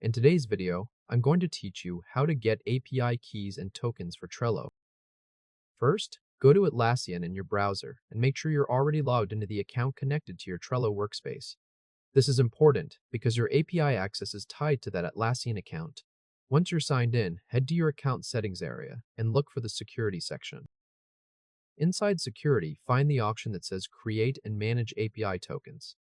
In today's video, I'm going to teach you how to get API keys and tokens for Trello. First, go to Atlassian in your browser and make sure you're already logged into the account connected to your Trello workspace. This is important because your API access is tied to that Atlassian account. Once you're signed in, head to your account settings area and look for the security section. Inside security, find the option that says Create and Manage API Tokens.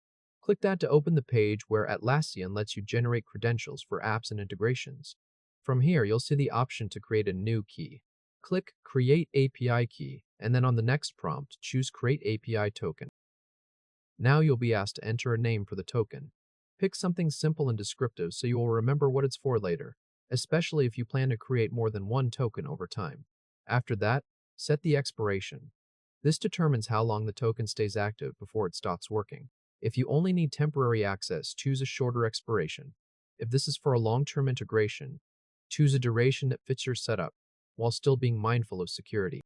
Click that to open the page where Atlassian lets you generate credentials for apps and integrations. From here, you'll see the option to create a new key. Click Create API Key, and then on the next prompt, choose Create API Token. Now you'll be asked to enter a name for the token. Pick something simple and descriptive so you will remember what it's for later, especially if you plan to create more than one token over time. After that, set the expiration. This determines how long the token stays active before it stops working. If you only need temporary access, choose a shorter expiration. If this is for a long-term integration, choose a duration that fits your setup while still being mindful of security.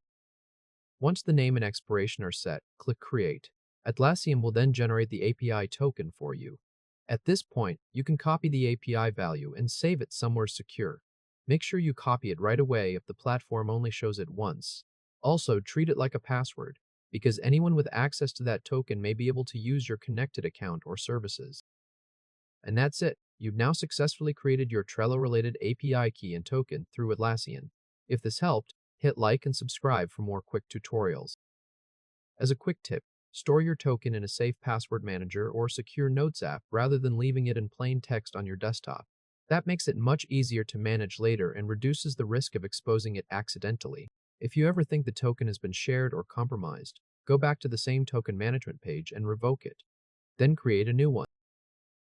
Once the name and expiration are set, click Create. Atlassian will then generate the API token for you. At this point, you can copy the API value and save it somewhere secure. Make sure you copy it right away if the platform only shows it once. Also, treat it like a password, because anyone with access to that token may be able to use your connected account or services. And that's it. You've now successfully created your Trello-related API key and token through Atlassian. If this helped, hit like and subscribe for more quick tutorials. As a quick tip, store your token in a safe password manager or secure notes app rather than leaving it in plain text on your desktop. That makes it much easier to manage later and reduces the risk of exposing it accidentally. If you ever think the token has been shared or compromised, go back to the same token management page and revoke it. Then create a new one.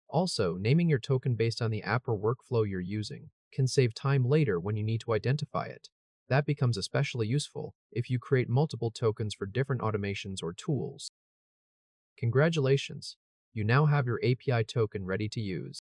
Also, naming your token based on the app or workflow you're using can save time later when you need to identify it. That becomes especially useful if you create multiple tokens for different automations or tools. Congratulations! You now have your API token ready to use.